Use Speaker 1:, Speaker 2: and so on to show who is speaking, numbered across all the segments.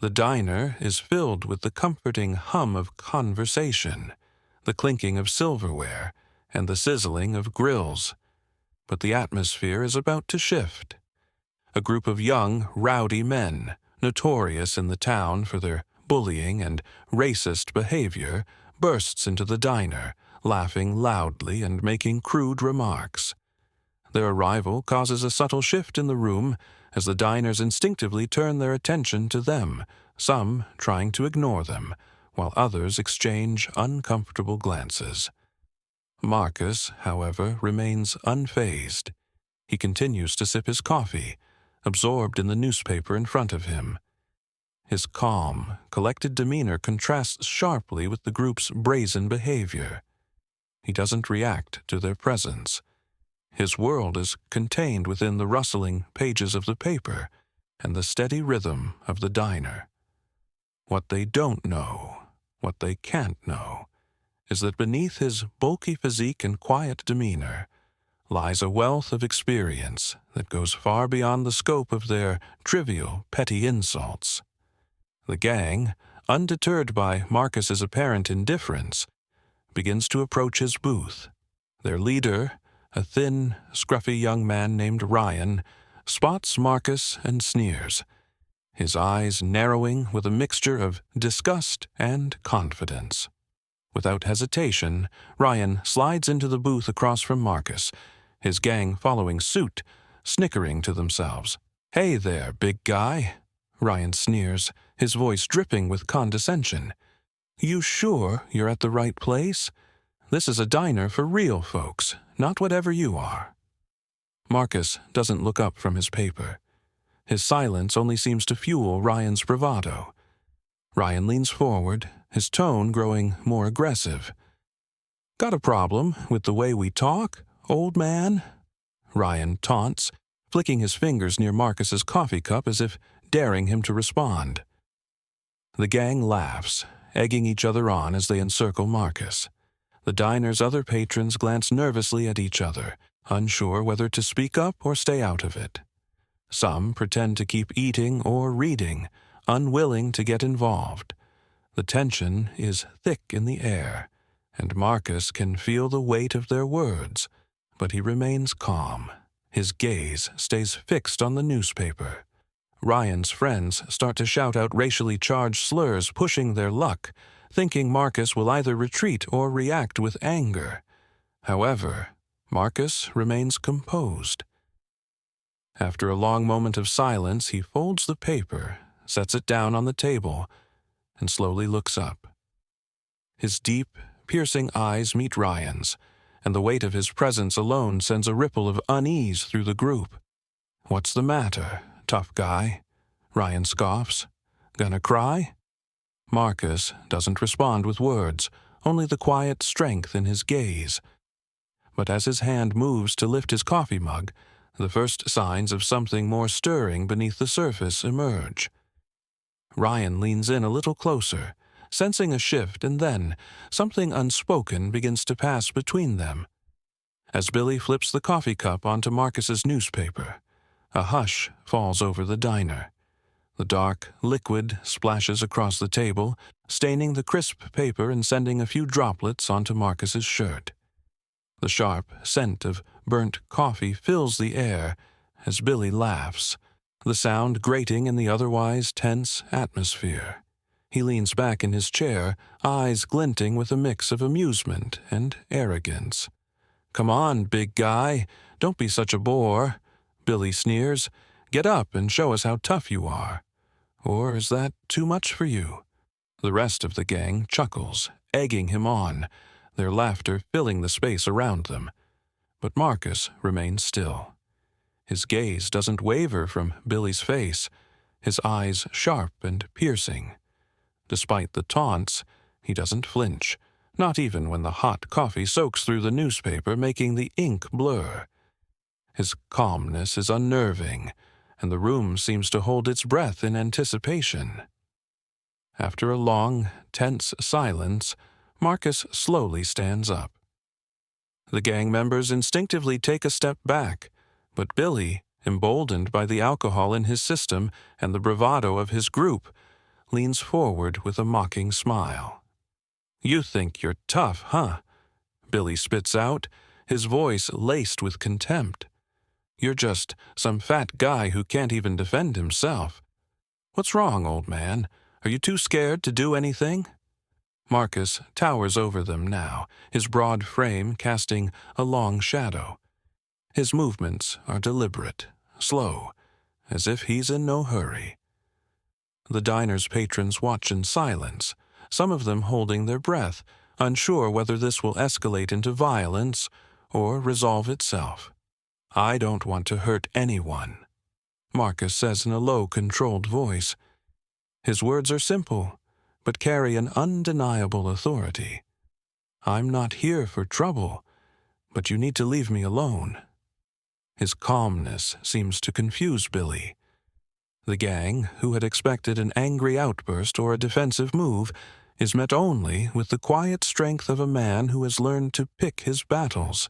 Speaker 1: The diner is filled with the comforting hum of conversation, the clinking of silverware, and the sizzling of grills. But the atmosphere is about to shift. A group of young, rowdy men, notorious in the town for their bullying and racist behavior, bursts into the diner, laughing loudly and making crude remarks. Their arrival causes a subtle shift in the room as the diners instinctively turn their attention to them, some trying to ignore them, while others exchange uncomfortable glances. Marcus, however, remains unfazed. He continues to sip his coffee, absorbed in the newspaper in front of him. His calm, collected demeanor contrasts sharply with the group's brazen behavior. He doesn't react to their presence. His world is contained within the rustling pages of the paper and the steady rhythm of the diner. What they don't know, what they can't know, is that beneath his bulky physique and quiet demeanor lies a wealth of experience that goes far beyond the scope of their trivial, petty insults. The gang, undeterred by Marcus's apparent indifference, begins to approach his booth. Their leader, a thin, scruffy young man named Ryan, spots Marcus and sneers, his eyes narrowing with a mixture of disgust and confidence. Without hesitation, Ryan slides into the booth across from Marcus, his gang following suit, snickering to themselves. "Hey there, big guy," Ryan sneers, his voice dripping with condescension. "You sure you're at the right place? This is a diner for real folks, not whatever you are." Marcus doesn't look up from his paper. His silence only seems to fuel Ryan's bravado. Ryan leans forward, his tone growing more aggressive. "Got a problem with the way we talk, old man?" Ryan taunts, flicking his fingers near Marcus's coffee cup as if daring him to respond. The gang laughs, egging each other on as they encircle Marcus. The diner's other patrons glance nervously at each other, unsure whether to speak up or stay out of it. Some pretend to keep eating or reading, unwilling to get involved. The tension is thick in the air, and Marcus can feel the weight of their words, but he remains calm. His gaze stays fixed on the newspaper. Ryan's friends start to shout out racially charged slurs, pushing their luck, thinking Marcus will either retreat or react with anger. However, Marcus remains composed. After a long moment of silence, he folds the paper, sets it down on the table, and slowly looks up. His deep, piercing eyes meet Ryan's, and the weight of his presence alone sends a ripple of unease through the group. "What's the matter, tough guy?" Ryan scoffs. "Gonna cry?" Marcus doesn't respond with words, only the quiet strength in his gaze. But as his hand moves to lift his coffee mug, the first signs of something more stirring beneath the surface emerge. Ryan leans in a little closer, sensing a shift, and then something unspoken begins to pass between them. As Billy flips the coffee cup onto Marcus's newspaper, a hush falls over the diner. The dark liquid splashes across the table, staining the crisp paper and sending a few droplets onto Marcus's shirt. The sharp scent of burnt coffee fills the air as Billy laughs, the sound grating in the otherwise tense atmosphere. He leans back in his chair, eyes glinting with a mix of amusement and arrogance. "Come on, big guy, don't be such a bore," Billy sneers. "Get up and show us how tough you are. Or is that too much for you?" The rest of the gang chuckles, egging him on, their laughter filling the space around them. But Marcus remains still. His gaze doesn't waver from Billy's face, his eyes sharp and piercing. Despite the taunts, he doesn't flinch, not even when the hot coffee soaks through the newspaper, making the ink blur. His calmness is unnerving, and the room seems to hold its breath in anticipation. After a long, tense silence, Marcus slowly stands up. The gang members instinctively take a step back, but Billy, emboldened by the alcohol in his system and the bravado of his group, leans forward with a mocking smile. "You think you're tough, huh?" Billy spits out, his voice laced with contempt. "You're just some fat guy who can't even defend himself. What's wrong, old man? Are you too scared to do anything?" Marcus towers over them now, his broad frame casting a long shadow. His movements are deliberate, slow, as if he's in no hurry. The diner's patrons watch in silence, some of them holding their breath, unsure whether this will escalate into violence or resolve itself. "I don't want to hurt anyone," Marcus says in a low, controlled voice. His words are simple, but carry an undeniable authority. "I'm not here for trouble, but you need to leave me alone." His calmness seems to confuse Billy. The gang, who had expected an angry outburst or a defensive move, is met only with the quiet strength of a man who has learned to pick his battles.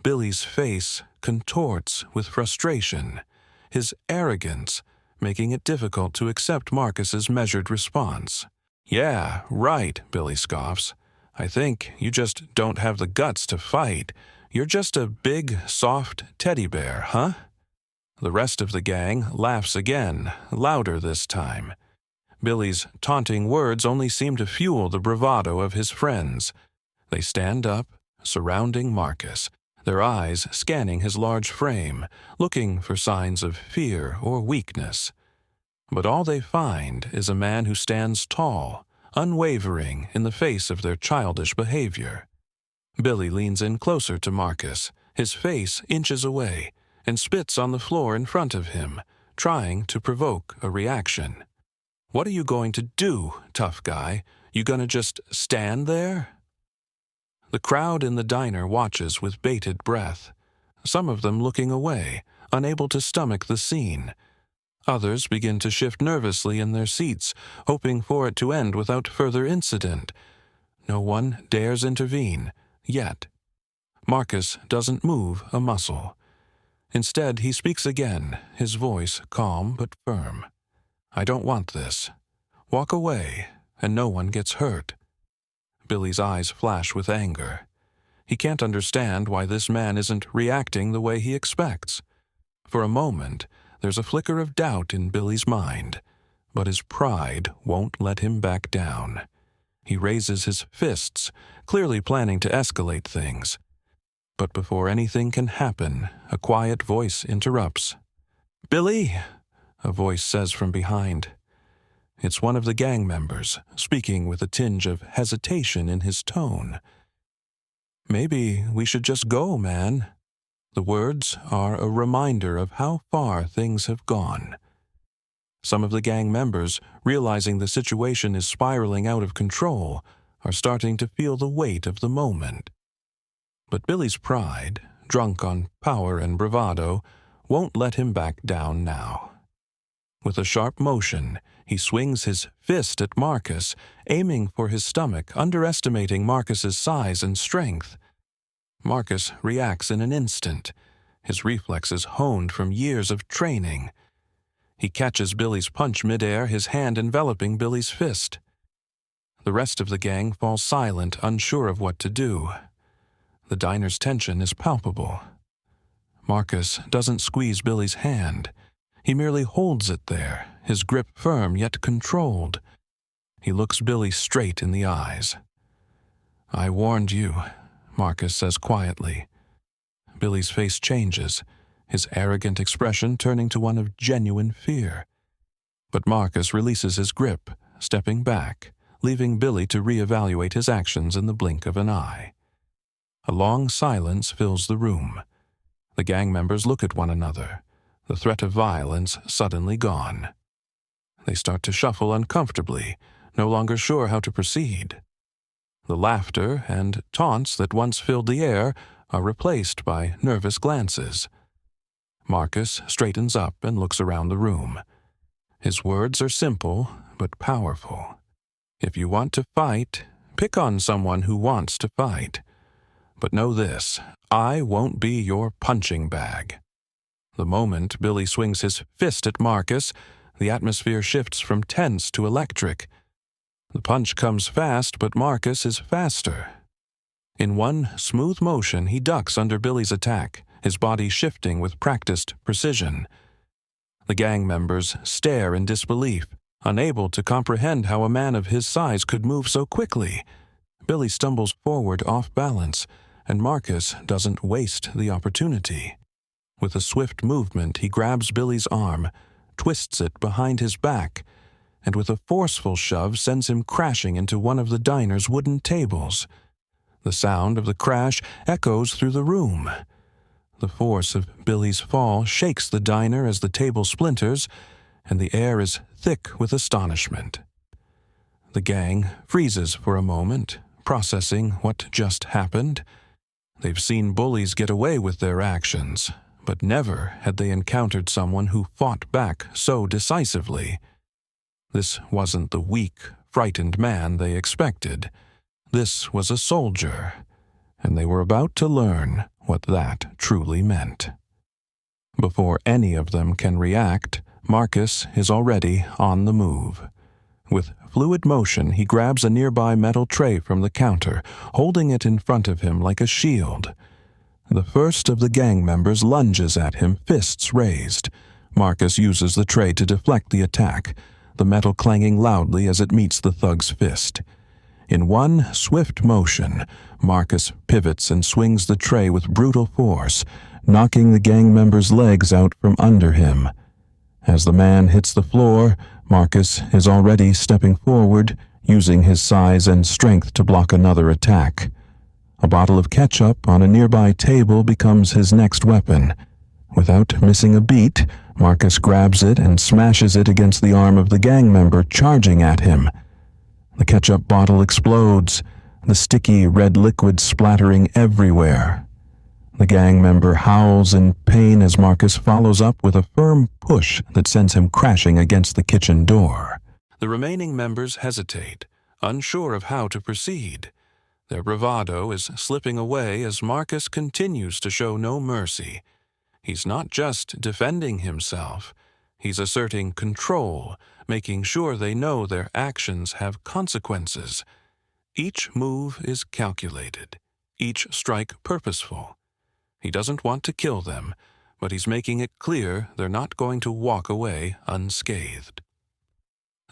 Speaker 1: Billy's face contorts with frustration, his arrogance making it difficult to accept Marcus's measured response. "Yeah, right," Billy scoffs. "I think you just don't have the guts to fight. You're just a big, soft teddy bear, huh?" The rest of the gang laughs again, louder this time. Billy's taunting words only seem to fuel the bravado of his friends. They stand up, surrounding Marcus, their eyes scanning his large frame, looking for signs of fear or weakness. But all they find is a man who stands tall, unwavering in the face of their childish behavior. Billy leans in closer to Marcus, his face inches away, and spits on the floor in front of him, trying to provoke a reaction. "What are you going to do, tough guy? You gonna just stand there?" The crowd in the diner watches with bated breath, some of them looking away, unable to stomach the scene. Others begin to shift nervously in their seats, hoping for it to end without further incident. No one dares intervene, yet. Marcus doesn't move a muscle. Instead, he speaks again, his voice calm but firm. "I don't want this. Walk away, and no one gets hurt." Billy's eyes flash with anger. He can't understand why this man isn't reacting the way he expects. For a moment, there's a flicker of doubt in Billy's mind, but his pride won't let him back down. He raises his fists, clearly planning to escalate things. But before anything can happen, a quiet voice interrupts. "Billy," a voice says from behind. It's one of the gang members, speaking with a tinge of hesitation in his tone. "Maybe we should just go, man." The words are a reminder of how far things have gone. Some of the gang members, realizing the situation is spiraling out of control, are starting to feel the weight of the moment. But Billy's pride, drunk on power and bravado, won't let him back down now. With a sharp motion, he swings his fist at Marcus, aiming for his stomach, underestimating Marcus's size and strength. Marcus reacts in an instant, his reflexes honed from years of training. He catches Billy's punch midair, his hand enveloping Billy's fist. The rest of the gang falls silent, unsure of what to do. The diner's tension is palpable. Marcus doesn't squeeze Billy's hand. He merely holds it there, his grip firm yet controlled. He looks Billy straight in the eyes. "I warned you," Marcus says quietly. Billy's face changes, his arrogant expression turning to one of genuine fear. But Marcus releases his grip, stepping back, leaving Billy to reevaluate his actions in the blink of an eye. A long silence fills the room. The gang members look at one another, the threat of violence suddenly gone. They start to shuffle uncomfortably, no longer sure how to proceed. The laughter and taunts that once filled the air are replaced by nervous glances. Marcus straightens up and looks around the room. His words are simple but powerful. "If you want to fight, pick on someone who wants to fight. But know this, I won't be your punching bag." The moment Billy swings his fist at Marcus, The atmosphere shifts from tense to electric. The punch comes fast, but Marcus is faster. In one smooth motion, he ducks under Billy's attack, his body shifting with practiced precision. The gang members stare in disbelief, unable to comprehend how a man of his size could move so quickly. Billy stumbles forward off balance, and Marcus doesn't waste the opportunity. With a swift movement, he grabs Billy's arm, twists it behind his back, and with a forceful shove sends him crashing into one of the diner's wooden tables. The sound of the crash echoes through the room. The force of Billy's fall shakes the diner as the table splinters, and the air is thick with astonishment. The gang freezes for a moment, processing what just happened. They've seen bullies get away with their actions, but never had they encountered someone who fought back so decisively. This wasn't the weak, frightened man they expected. This was a soldier, and they were about to learn what that truly meant. Before any of them can react, Marcus is already on the move. With fluid motion, he grabs a nearby metal tray from the counter, holding it in front of him like a shield. The first of the gang members lunges at him, fists raised. Marcus uses the tray to deflect the attack, the metal clanging loudly as it meets the thug's fist. In one swift motion, Marcus pivots and swings the tray with brutal force, knocking the gang member's legs out from under him. As the man hits the floor, Marcus is already stepping forward, using his size and strength to block another attack. A bottle of ketchup on a nearby table becomes his next weapon. Without missing a beat, Marcus grabs it and smashes it against the arm of the gang member charging at him. The ketchup bottle explodes, the sticky red liquid splattering everywhere. The gang member howls in pain as Marcus follows up with a firm push that sends him crashing against the kitchen door. The remaining members hesitate, unsure of how to proceed. Their bravado is slipping away as Marcus continues to show no mercy. He's not just defending himself, he's asserting control, making sure they know their actions have consequences. Each move is calculated, each strike purposeful. He doesn't want to kill them, but he's making it clear they're not going to walk away unscathed.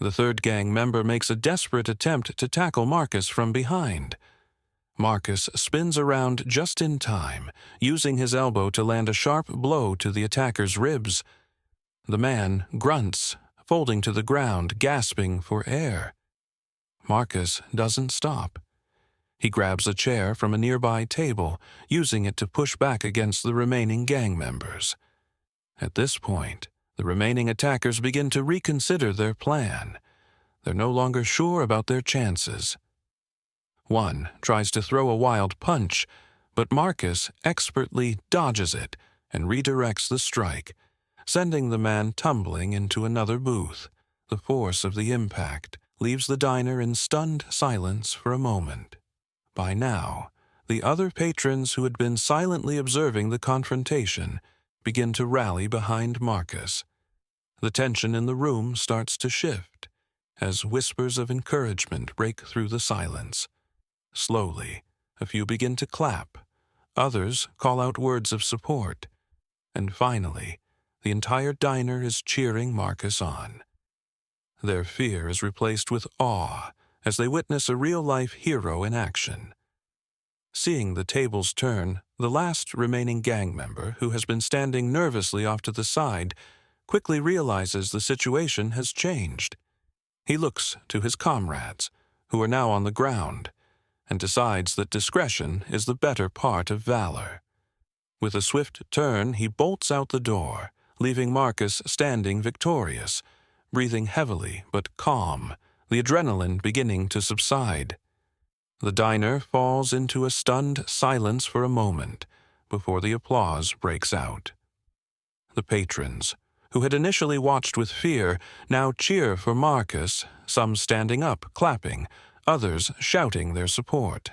Speaker 1: The third gang member makes a desperate attempt to tackle Marcus from behind. Marcus spins around just in time, using his elbow to land a sharp blow to the attacker's ribs. The man grunts, folding to the ground, gasping for air. Marcus doesn't stop. He grabs a chair from a nearby table, using it to push back against the remaining gang members. At this point, the remaining attackers begin to reconsider their plan. They're no longer sure about their chances. One tries to throw a wild punch, but Marcus expertly dodges it and redirects the strike, sending the man tumbling into another booth. The force of the impact leaves the diner in stunned silence for a moment. By now, the other patrons who had been silently observing the confrontation begin to rally behind Marcus. The tension in the room starts to shift as whispers of encouragement break through the silence. Slowly, a few begin to clap, others call out words of support, and finally, the entire diner is cheering Marcus on. Their fear is replaced with awe as they witness a real-life hero in action. Seeing the tables turn, the last remaining gang member, who has been standing nervously off to the side, quickly realizes the situation has changed. He looks to his comrades, who are now on the ground, and decides that discretion is the better part of valor. With a swift turn, he bolts out the door, leaving Marcus standing victorious, breathing heavily but calm, the adrenaline beginning to subside. The diner falls into a stunned silence for a moment before the applause breaks out. The patrons, who had initially watched with fear, now cheer for Marcus, some standing up, clapping, others shouting their support.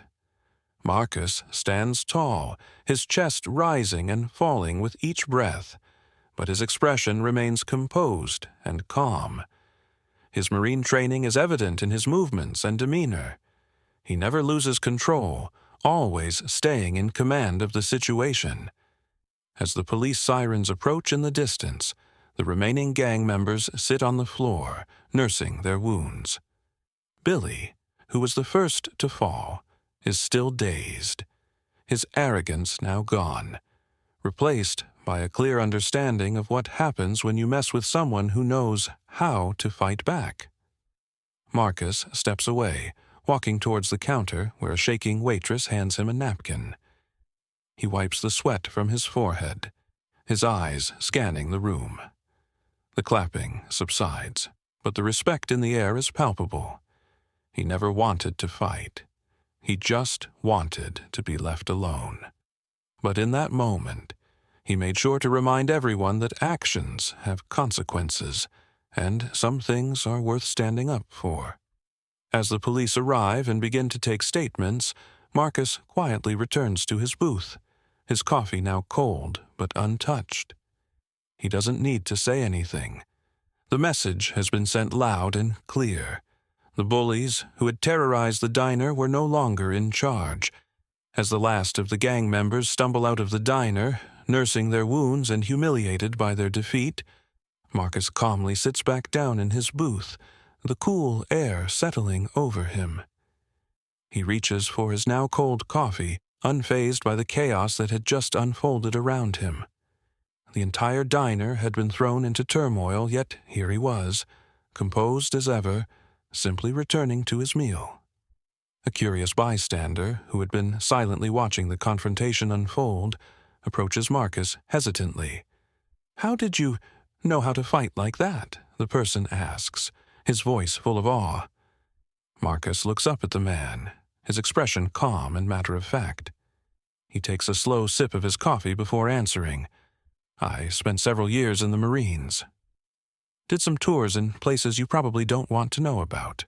Speaker 1: Marcus stands tall, his chest rising and falling with each breath, but his expression remains composed and calm. His Marine training is evident in his movements and demeanor. He never loses control, always staying in command of the situation. As the police sirens approach in the distance, the remaining gang members sit on the floor, nursing their wounds. Billy, who was the first to fall, is still dazed, his arrogance now gone, replaced by a clear understanding of what happens when you mess with someone who knows how to fight back. Marcus steps away, walking towards the counter where a shaking waitress hands him a napkin. He wipes the sweat from his forehead, his eyes scanning the room. The clapping subsides, but the respect in the air is palpable. He never wanted to fight. He just wanted to be left alone. But in that moment, he made sure to remind everyone that actions have consequences, and some things are worth standing up for. As the police arrive and begin to take statements, Marcus quietly returns to his booth, his coffee now cold but untouched. He doesn't need to say anything. The message has been sent loud and clear. The bullies who had terrorized the diner were no longer in charge. As the last of the gang members stumble out of the diner, nursing their wounds and humiliated by their defeat, Marcus calmly sits back down in his booth, the cool air settling over him. He reaches for his now cold coffee, unfazed by the chaos that had just unfolded around him. The entire diner had been thrown into turmoil, yet here he was, composed as ever, simply returning to his meal. A curious bystander, who had been silently watching the confrontation unfold, approaches Marcus hesitantly. "How did you know how to fight like that?" the person asks, his voice full of awe. Marcus looks up at the man, his expression calm and matter-of-fact. He takes a slow sip of his coffee before answering. "I spent several years in the Marines. Did some tours in places you probably don't want to know about.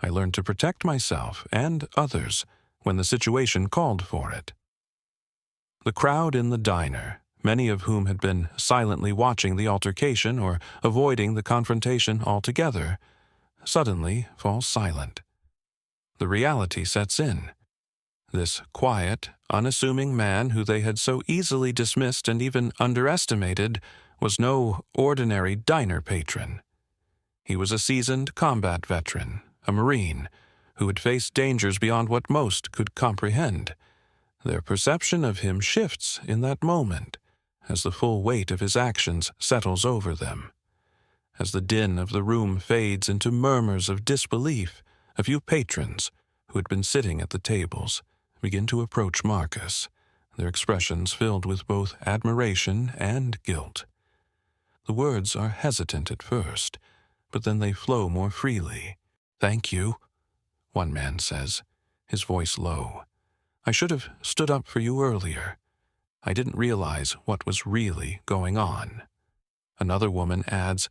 Speaker 1: I learned to protect myself and others when the situation called for it." The crowd in the diner, many of whom had been silently watching the altercation or avoiding the confrontation altogether, suddenly falls silent. The reality sets in. This quiet, unassuming man who they had so easily dismissed and even underestimated was no ordinary diner patron. He was a seasoned combat veteran, a Marine, who had faced dangers beyond what most could comprehend. Their perception of him shifts in that moment, as the full weight of his actions settles over them. As the din of the room fades into murmurs of disbelief, a few patrons, who had been sitting at the tables, begin to approach Marcus, their expressions filled with both admiration and guilt. The words are hesitant at first, but then they flow more freely. "Thank you," one man says, his voice low. "I should have stood up for you earlier. I didn't realize what was really going on." Another woman adds,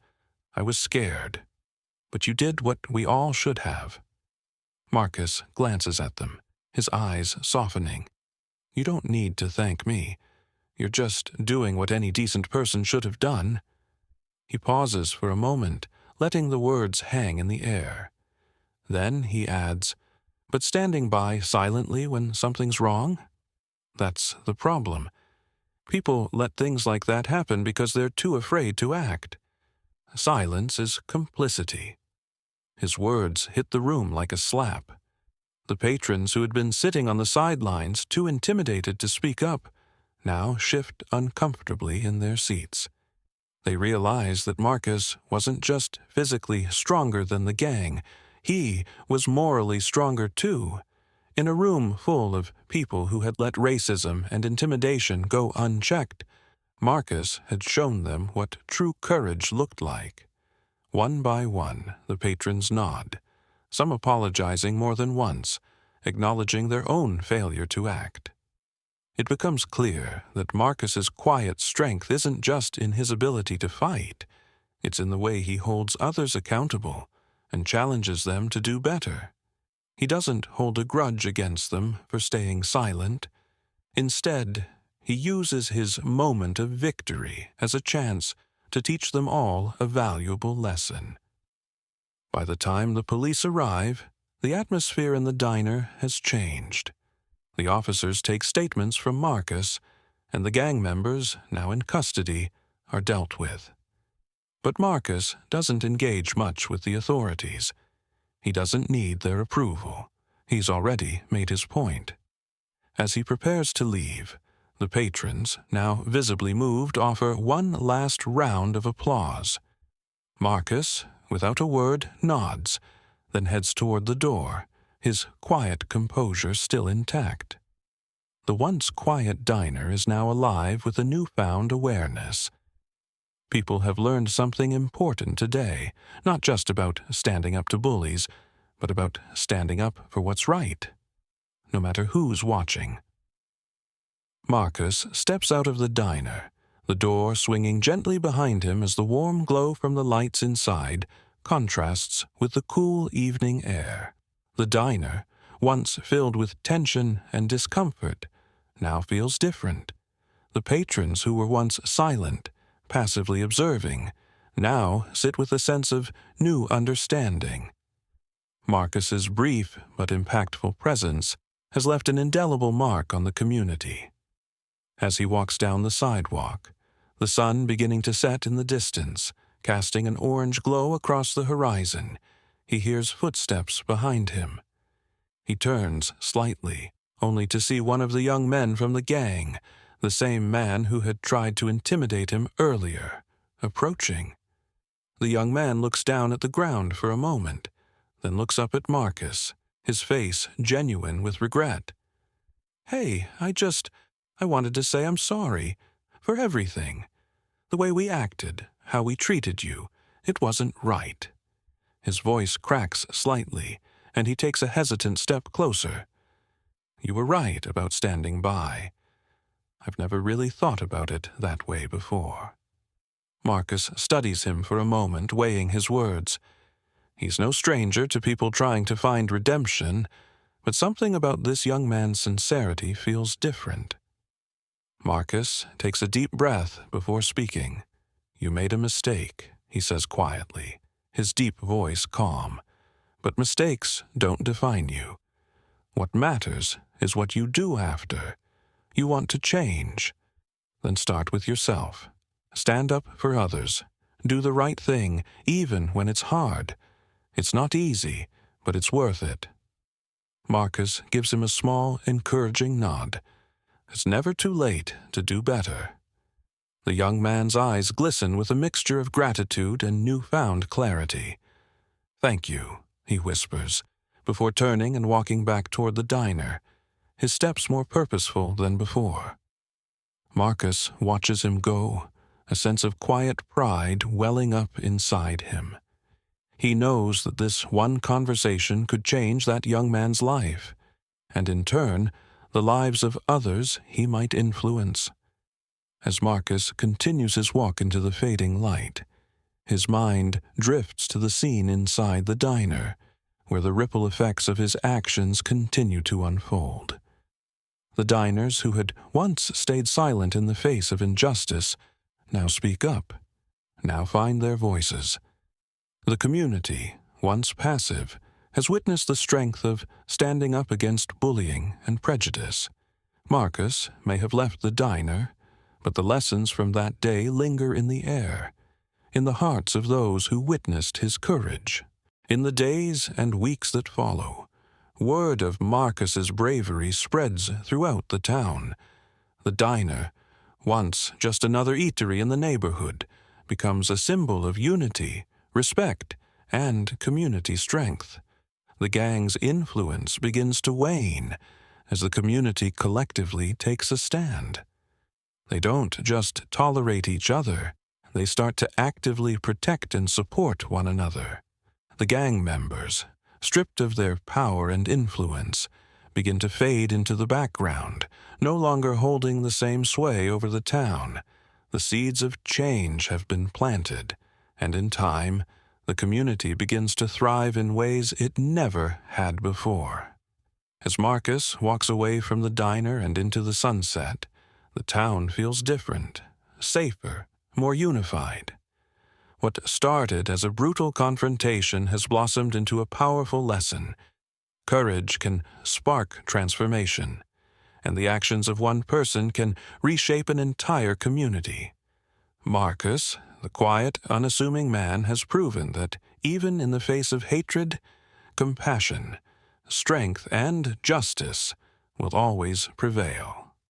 Speaker 1: "I was scared, but you did what we all should have." Marcus glances at them, his eyes softening. "You don't need to thank me. You're just doing what any decent person should have done." He pauses for a moment, letting the words hang in the air. Then he adds, "But standing by silently when something's wrong? That's the problem. People let things like that happen because they're too afraid to act. Silence is complicity." His words hit the room like a slap. The patrons who had been sitting on the sidelines, too intimidated to speak up, now shift uncomfortably in their seats. They realize that Marcus wasn't just physically stronger than the gang, he was morally stronger too. In a room full of people who had let racism and intimidation go unchecked, Marcus had shown them what true courage looked like. One by one, the patrons nod, some apologizing more than once, acknowledging their own failure to act. It becomes clear that Marcus's quiet strength isn't just in his ability to fight, it's in the way he holds others accountable and challenges them to do better. He doesn't hold a grudge against them for staying silent. Instead, He uses his moment of victory as a chance to teach them all a valuable lesson. By the time the police arrive, the atmosphere in the diner has changed. The officers take statements from Marcus, and the gang members, now in custody, are dealt with. But Marcus doesn't engage much with the authorities. He doesn't need their approval. He's already made his point. As he prepares to leave, the patrons, now visibly moved, offer one last round of applause. Marcus, without a word, nods, then heads toward the door, his quiet composure still intact. The once quiet diner is now alive with a newfound awareness. People have learned something important today, not just about standing up to bullies, but about standing up for what's right, no matter who's watching. Marcus steps out of the diner, the door swinging gently behind him as the warm glow from the lights inside contrasts with the cool evening air. The diner, once filled with tension and discomfort, now feels different. The patrons who were once silent, passively observing, now sit with a sense of new understanding. Marcus's brief but impactful presence has left an indelible mark on the community. As he walks down the sidewalk, the sun beginning to set in the distance, casting an orange glow across the horizon, he hears footsteps behind him. He turns slightly, only to see one of the young men from the gang, the same man who had tried to intimidate him earlier, approaching. The young man looks down at the ground for a moment, then looks up at Marcus, his face genuine with regret. "Hey, I wanted to say I'm sorry for everything. The way we acted, how we treated you, it wasn't right." His voice cracks slightly, and he takes a hesitant step closer. "You were right about standing by. I've never really thought about it that way before." Marcus studies him for a moment, weighing his words. He's no stranger to people trying to find redemption, but something about this young man's sincerity feels different. Marcus takes a deep breath before speaking. "You made a mistake," he says quietly, his deep voice calm. "But mistakes don't define you. What matters is what you do after. You want to change. Then start with yourself. Stand up for others. Do the right thing, even when it's hard. It's not easy, but it's worth it." Marcus gives him a small, encouraging nod. It's never too late to do better. The young man's eyes glisten with a mixture of gratitude and newfound clarity. "Thank you," he whispers, before turning and walking back toward the diner, his steps more purposeful than before. Marcus watches him go, a sense of quiet pride welling up inside him. He knows that this one conversation could change that young man's life, and in turn, the lives of others he might influence. As Marcus continues his walk into the fading light, his mind drifts to the scene inside the diner, where the ripple effects of his actions continue to unfold. The diners who had once stayed silent in the face of injustice now speak up, now find their voices. The community, once passive, has witnessed the strength of standing up against bullying and prejudice. Marcus may have left the diner, but the lessons from that day linger in the air, in the hearts of those who witnessed his courage. In the days and weeks that follow, word of Marcus's bravery spreads throughout the town. The diner, once just another eatery in the neighborhood, becomes a symbol of unity, respect, and community strength. The gang's influence begins to wane as the community collectively takes a stand. They don't just tolerate each other, they start to actively protect and support one another. The gang members, stripped of their power and influence, begin to fade into the background, no longer holding the same sway over the town. The seeds of change have been planted, and in time, the community begins to thrive in ways it never had before. As Marcus walks away from the diner and into the sunset, the town feels different, safer, more unified. What started as a brutal confrontation has blossomed into a powerful lesson. Courage can spark transformation, and the actions of one person can reshape an entire community. Marcus, the quiet, unassuming man, has proven that even in the face of hatred, compassion, strength, and justice will always prevail.